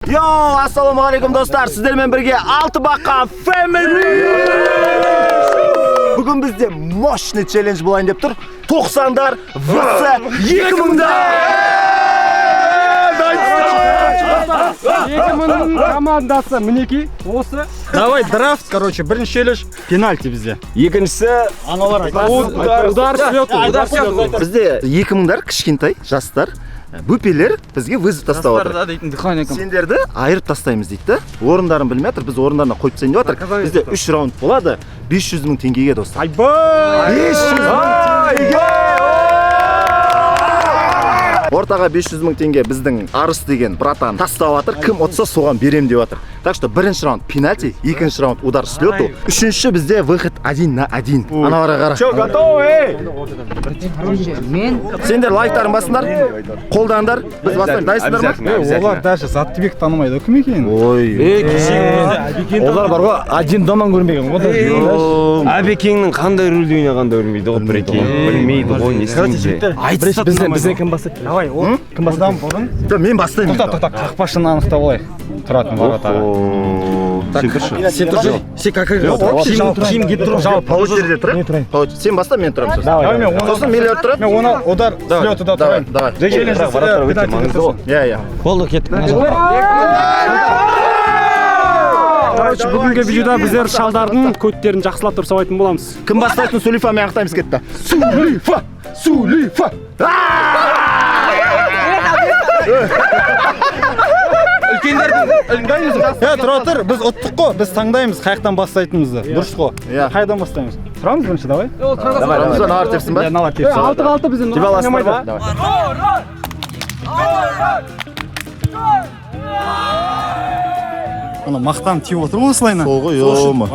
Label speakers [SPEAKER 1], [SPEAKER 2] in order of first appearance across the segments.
[SPEAKER 1] Yo, assalomu alaykum do'stlar. Sizlarмен birga Altıbaqa Family. Bugun bizde moshni challenge bo'layın deb tur. 90'dar vs 2000'dar.
[SPEAKER 2] 2000 командасы мінеки осы.
[SPEAKER 3] Давай драфт, короче, бірінші челлендж пенальти бізде.
[SPEAKER 1] Екіншісі
[SPEAKER 3] аналар
[SPEAKER 2] Удар слёт.
[SPEAKER 1] Бізде 2000'дар кішкентай жастар. Бүпелер бізге вызов тастап отыр. Сендерді айырып тастаймыз дейді да. Орындарын білмей отыр, біз орындарына қойып тастайын деп отыр. Бізде 3 раунд болады. 500 мың теңгеге достар. 500 мың теңге! Ортаға 500 мың теңге біздің Арыс деген братан тастап отыр. Кім отса соған берем деп отыр. Так что бірінші раунд пенальти, екінші раунд удар слету, үшінші бізде выход 1 на 1. Анавара қара.
[SPEAKER 3] Чё, готовы?
[SPEAKER 1] Сендер лайктарын басыңдар, қолдандар, біз бастаймыз, дайсыңдар ма?
[SPEAKER 3] Олар даже Заттыбек танымайды, кім екен?
[SPEAKER 1] Ой.
[SPEAKER 4] Олар бар ғой, один доман көрмеген ғой. Әбекеңнің қандай рөлді ойнағанда көрмейді ғой, бір екен. Білмейді ғой, не істейді.
[SPEAKER 2] Айтса бізден кім басады? Давай, кім басады?
[SPEAKER 1] Мен бастаймын.
[SPEAKER 3] Тоқта, қақпашыны анықтап алайық. Тұратын воротаға.
[SPEAKER 1] Сен тұр.
[SPEAKER 4] Сен как
[SPEAKER 1] Ким кетіп тұр? Жалпы по очереди тұр. Сен баста, мен тұрам сосын. Сосын миллиард тұрады.
[SPEAKER 3] Мен оны удар слетуда тұрайын.
[SPEAKER 1] Давай. Иә.
[SPEAKER 4] Болды, кеттік.
[SPEAKER 2] Короче, бүгінгі видеода біздер шалдардың көттерін жақсылап тұрсап айтын боламыз.
[SPEAKER 1] Кім бастайтын Сулифа мен ақтаймыз кетті. Сулифа!
[SPEAKER 3] Тұра тұр, біз ұттық қой, біз таңдаймыз қаяқтан бастайтынымызды. Дұрыс қой. Қайдан бастаймыз? Тұрамыз бірінші, давай.
[SPEAKER 1] Давай, налар тепсін ба?
[SPEAKER 3] Налар тепсін.
[SPEAKER 2] 6-6 бізден.
[SPEAKER 1] Тебе аласыңдар ба? Давай.
[SPEAKER 3] Ана мақтан тиіп отыр ма осылайна?
[SPEAKER 1] Сол ғой, йома.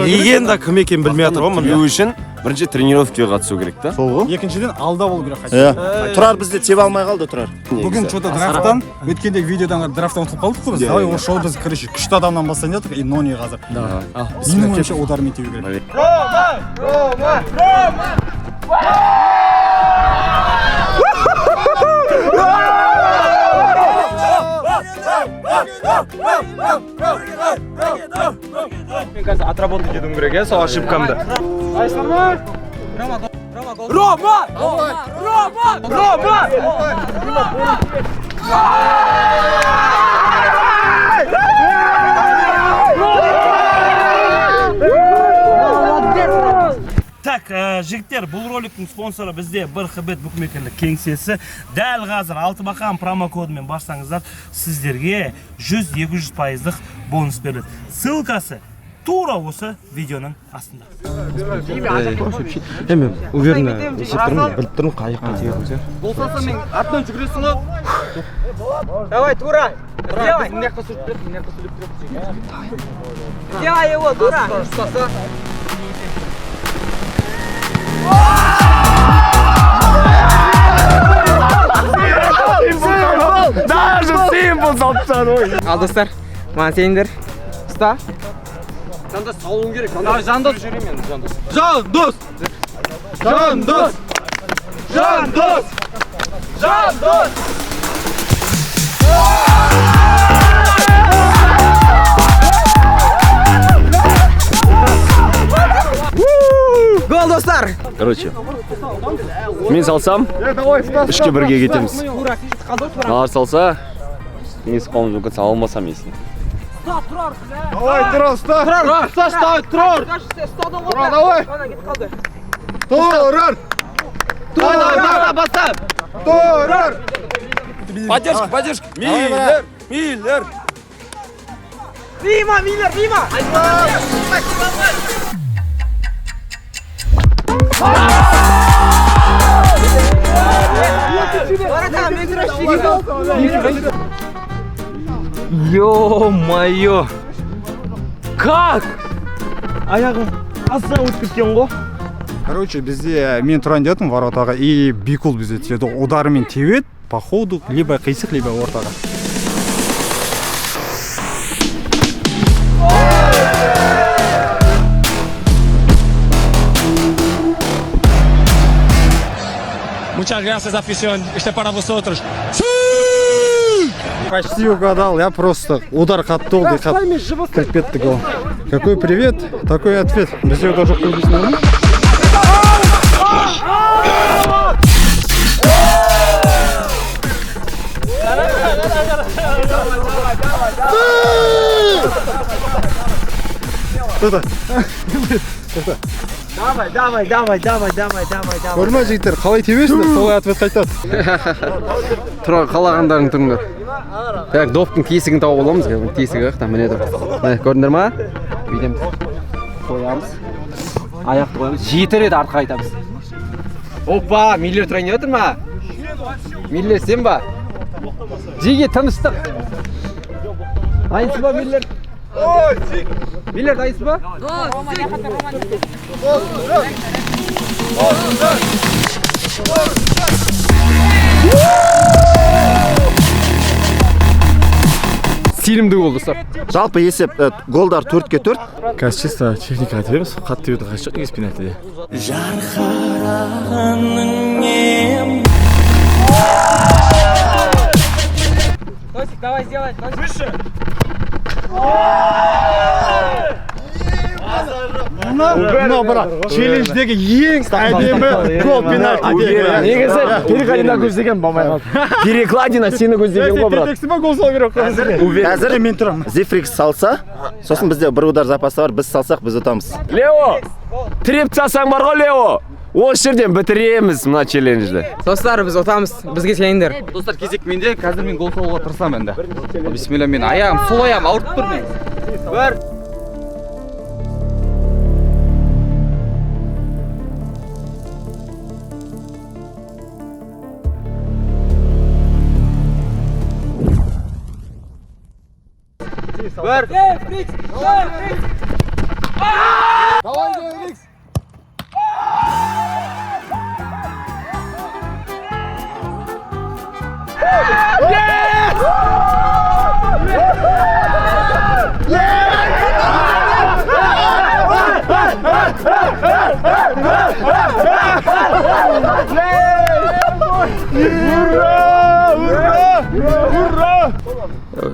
[SPEAKER 4] Легенда кім екен білмей жатыр ғой, білу үшін бірінші тренировкаға қатысу керек та.
[SPEAKER 1] Сол ғой.
[SPEAKER 3] Екіншіден алда болу керек.
[SPEAKER 1] Тұрар бізде тебе алмай қалды, Тұрар.
[SPEAKER 3] Бүгін что-то драфттан, өткендегі видеодан драфттан ұтылып қалдық қой біз. Давай осы шоу біз короче күшті адамнан бастайын дедік, и нони қазір. Менің ойымша удармен тебу керек.
[SPEAKER 4] Мен қазір отработать етуім керек, сол ошибкамды.
[SPEAKER 5] Так, жігіттер, бұл роликтің спонсоры бізде бір хбет букмекерлік кеңсесі. Дәл қазір Алтыбақан промокодымен барсаңыздар, сіздерге 100-200% бонус беріледі. Ссылкасы тура осы видеоның астында.
[SPEAKER 4] Мен уверенно есеп тұрмын, біліп тұрмын қайыққа тегім.
[SPEAKER 2] Болсаса мен артынан жүгіресің ғой.
[SPEAKER 6] Давай, Тура! Делай!
[SPEAKER 2] Мына жаққа сүріп береді, мына жаққа сүріп береді.
[SPEAKER 6] Делай его, Тура!
[SPEAKER 1] Даже символ салып тастады ой.
[SPEAKER 6] Ал достар, маған сендер. Ұста.
[SPEAKER 2] Жандос салуың керек. Жандос жүрейін мен, Жандос.
[SPEAKER 3] Жандос! Жандос! Жандос! Жандос!
[SPEAKER 6] Гол, достар!
[SPEAKER 4] Короче, мен салсам, үшке бірге кетеміз. Налар салса, несі қалым жоқ, сала алмасам есіне.
[SPEAKER 3] Давай, Тұрар, ұста!
[SPEAKER 6] Тұрар,
[SPEAKER 3] Тұрар! Давай! Тұрар! Тұрар!
[SPEAKER 4] Поддержка! Миллер!
[SPEAKER 6] Мимо, Миллер, мимо!
[SPEAKER 4] Ё-моё! Как? Аяғым аса өтіп кеткен ғой.
[SPEAKER 3] Короче, бізде мен тұрайын дедім воротаға, и Бикул бізде тиеді. Ударымен тебеді, по ходу, либо қисық, либо ортаға.
[SPEAKER 7] Muchas gracias, afición. Este es para vosotros. ¡Sí!
[SPEAKER 3] Почти угадал, я просто удар қатты болды. Кіріп кетті гол. Какой привет, такой ответ. Бізде даже жоқ нормально. Кто-то.
[SPEAKER 6] Давай.
[SPEAKER 3] Көрме жігіттер, қалай тебесіңдер, солай ответ қайтады.
[SPEAKER 4] Тұра қалағандарың тұрыңдар. Так, доптың тесігін тауып аламыз. Тесігі қақта міне тұр. Көрдіңдер ма? Бүйтеміз. Қоямыз. Аяқты қоямыз. Жетер еді артқа айтамыз. Опа, Миллер тұрайын деп отыр ма? Миллер сен ба? Жеге тыныштық. Дайынсыз ба Миллер? Миллер дайынсыз ба? Сенімді гол достар.
[SPEAKER 1] Жалпы есеп голдар 4-ке 4.
[SPEAKER 2] Қазір чисто техника айтып береміз. Қатты берді қашық негіз пенальтиде.
[SPEAKER 6] Тосик, давай сделай. Выше.
[SPEAKER 3] Мына бірақ челлендждегі ең әдемі гол пенальти.
[SPEAKER 4] Негізі перекладина көздеген болмай қалды. Перекладина сені көздеген ғой брат.
[SPEAKER 3] Жетексі ба гол салу керек қой.
[SPEAKER 1] Қазір
[SPEAKER 3] мен тұрамын.
[SPEAKER 1] Зефрикс салса, сосын бізде бір удар запасы бар, біз салсақ біз ұтамыз.
[SPEAKER 4] Лео, треп салсаң бар ғой Лео. Осы жерден бітіреміз мына челленджді.
[SPEAKER 6] Достар, біз отамыз. Бізге сеніңдер.
[SPEAKER 7] Достар, кезек менде. Қазір мен гол соғуға тырысамын енді. Бисмилля, мен аяғым, сол аяғым ауырып тұр мен.
[SPEAKER 6] Бір.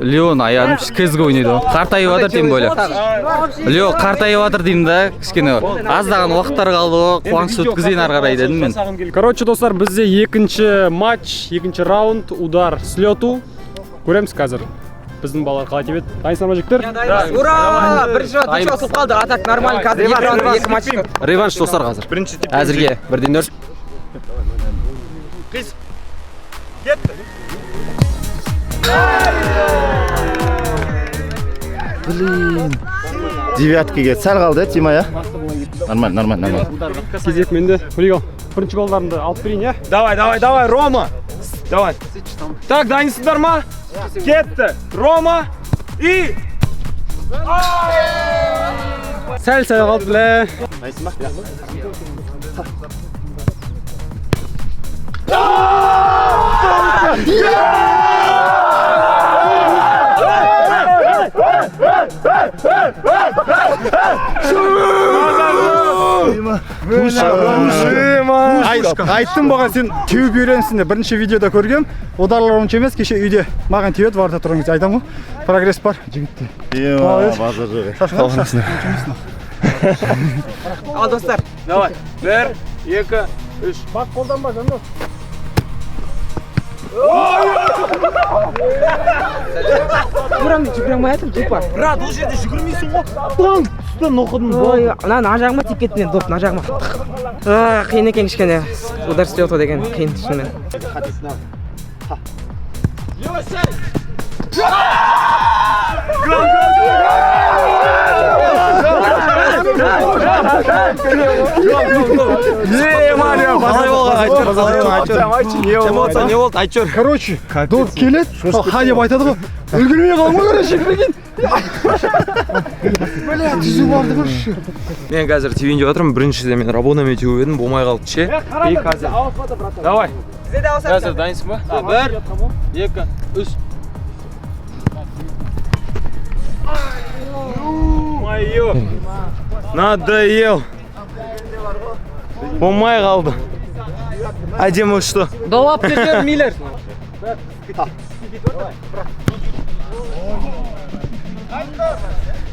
[SPEAKER 7] Леон аяғым CS:GO ойнайды. Қартайып жатыр деймін бөле. Лео қартайып жатыр деймін да, кішкене аздаған уақыттар қалды ғой, қуанышты өткізейін ары қарай дедім мен.
[SPEAKER 2] Короче, достар, бізде екінші матч, екінші раунд, удар слету. Көреміз қазір. Біздің балалар қалай тебеді. Дайынсыздар ма жігіттер?
[SPEAKER 6] Ура! Бірінші раунд ұтылып қалды. Атак нормально. Қазір екі раунд, екі матч.
[SPEAKER 4] Реванш достар қазір. Әзірге 1-0.
[SPEAKER 1] Блин. Девяткіге сәл қалды, Тима, я? Нормально.
[SPEAKER 2] Кезек менде. Хулигал. Бірінші голдарымды алып берейін, я?
[SPEAKER 5] Давай, Рома. Давай. Так, дайынсыздар ма? Кетті. Рома. И...
[SPEAKER 2] Сәл қалды, біле.
[SPEAKER 3] Айттым баған сен теуіп үйренсің де бірінші видеода көргем. Ударлар онша емес, кеше үйде маған теуеді, варда тұрыңыз айтам ғой. Прогресс бар, жігітте.
[SPEAKER 1] Базар жоқ.
[SPEAKER 6] Ал достар.
[SPEAKER 5] Давай. 1, 2, 3.
[SPEAKER 3] Бақ қолданба, жандос.
[SPEAKER 6] Жүгіре алмай жатыр, жұп бар.
[SPEAKER 5] Брат, ол жерде жүгірмейсің ғой.
[SPEAKER 6] Үстін оқыдым. Ой, мына жағыма тиіп кетті мен, доп, мына жағыма. Қиын екен кішкене. Удар слету деген қиын шынымен.
[SPEAKER 3] Короче, доп келеді, ха деп айтады ғой. Үлгірмей қалма короче, прикинь. Бля, түзу барды көрші.
[SPEAKER 7] Мен қазір тивенде жатырмын, біріншіде мен рабонамен теуіп едім, болмай қалды ше.
[SPEAKER 5] Давай.
[SPEAKER 6] Сізде де ауысады.
[SPEAKER 7] Қазір дайынсың ба? 1, 2, 3.
[SPEAKER 5] Майо. Надоел. Болмай қалды. Әдемі ұшты.
[SPEAKER 6] Долап кетер Миллер.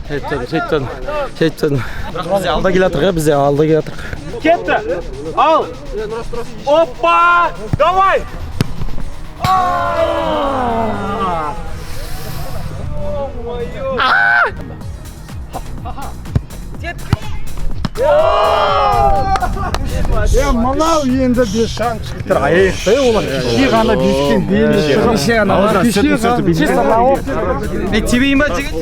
[SPEAKER 6] Biz alda geliyoruz, biz alda geliyoruz.
[SPEAKER 5] Ketdi. Al. Oppa! Davay!
[SPEAKER 3] мынау енді бес шаң шығып аяқтай олар кеше ғана бескен белі кеше ғана
[SPEAKER 7] Мен тебейін ба жігіт?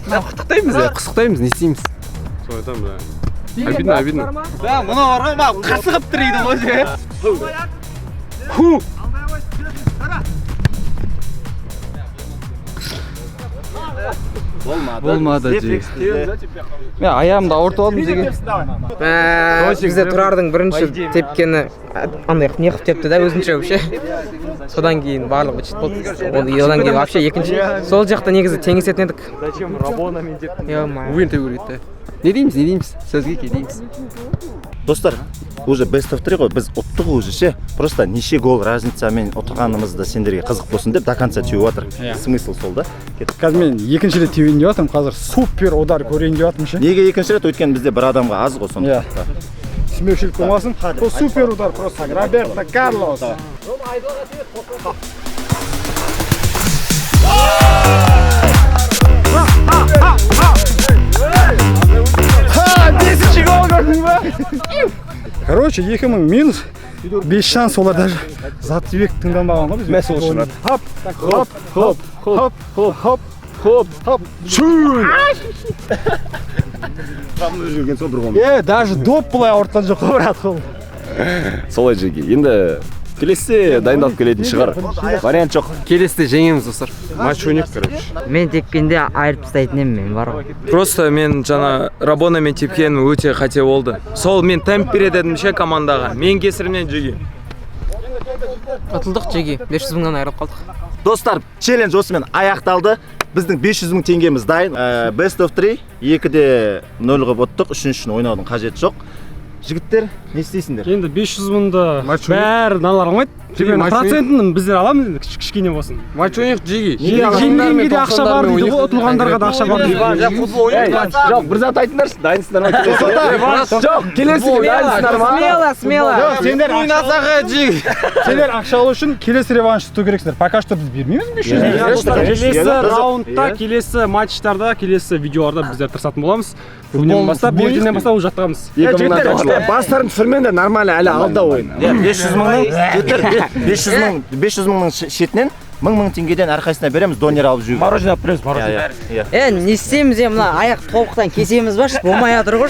[SPEAKER 4] құттықтаймыз құттықтаймыз не істейміз обидно
[SPEAKER 7] Да, мына бар ғой, мына қырсығып тірейді ғой жігіт. Болмады жігіт. Мен аяғымды ауыртып алдым жігіт.
[SPEAKER 6] Бізде Тұрардың бірінші тепкені андай не қылып тепті да өзінше вообще. Содан кейін барлығы бітшіт болды. Одан кейін вообще екінші. Сол жақта негізі теңесетін едік.
[SPEAKER 2] Зачем Рабонамен деп?
[SPEAKER 4] ойын тебу керек та не дейміз сөзге ке дейміз
[SPEAKER 1] Достар, уже best of 3 ғой, біз ұттық уже ше. Просто неше гол разницамен ұтқанымызды сендерге қызық болсын деп до конца теуіп жатыр. Смысл сол да.
[SPEAKER 3] қазір мен екінші рет теуейін деп жатырмын қазір супер удар көрейін деп жатырмын ше
[SPEAKER 1] Неге екінші рет? Өйткені бізде бір адамға аз ғой сонда.
[SPEAKER 3] Смешілік болмасын бұл супер удар просто Роберто Карлос Короче, 2000 минус 5 шанс олар даже Затыбек тыңданбаған ғой біз. Мәс ол үшін. Хоп, хоп, хоп, хоп, хоп, хоп, хоп, хоп. Шун! Тамды жүрген сол бір ғой. Даже доп былай ауыртқан жоқ қой брат ол.
[SPEAKER 8] Солай жеге. Енді келесі дайындалып келетін шығар. Вариант жоқ.
[SPEAKER 4] келесіде жеңеміз достар
[SPEAKER 3] Матч ойнап, короче.
[SPEAKER 9] Мен тепкенде айырып тастайтын едім мен бар ғой.
[SPEAKER 10] Просто мен жаңа Рабонамен тепкенім өте қате болды. Сол мен темп береді едім ше командаға. Мен кесірімнен жеге.
[SPEAKER 6] Ұтылдық жеге, 500 мыңнан айырылып қалдық.
[SPEAKER 1] Достар, челлендж осымен аяқталды. Біздің 500 мың теңгеміз дайын. Best of 3, 2-де 0 қып ұттық, үшіншісін ойнаудың қажеті жоқ. Жігіттер, не істейсіңдер?
[SPEAKER 2] Енді 500 мыңды бәрі налар алмайды. Процентін біздер аламыз енді кішкене болсын.
[SPEAKER 4] матч ойнайық жеге
[SPEAKER 2] Жеңгенге де ақша бар дейді ғой, ұтылғандарға да ақша бар дейді.
[SPEAKER 8] Футбол ойнайды. Жоқ, бір зат айтыңдаршы, дайынсыңдар ма?
[SPEAKER 3] Жоқ, келесі дайынсыңдар ма?
[SPEAKER 6] Смело.
[SPEAKER 3] Сендер
[SPEAKER 10] Ойнасаға жеге.
[SPEAKER 3] Сендер ақша алу үшін келесі реванш ұту керексіңдер. Пока что біз бермейміз 500 мың.
[SPEAKER 2] Келесі раундта, келесі матчтарда, келесі видеоларда біздер тырысатын боламыз. Бүгіннен бастап, ертеңнен бастап уже жаттығамыз.
[SPEAKER 8] Бастарын түсірмеңдер, нормально, әлі алда ойын.
[SPEAKER 1] 500 мыңның шетінен 1000 теңгеден әрқайсысына береміз, донер алып жүріп.
[SPEAKER 5] Мороженое привез, мороженое.
[SPEAKER 9] Не істейміз мына аяқ толықтан кесеміз ба, болмай жатыр ғой.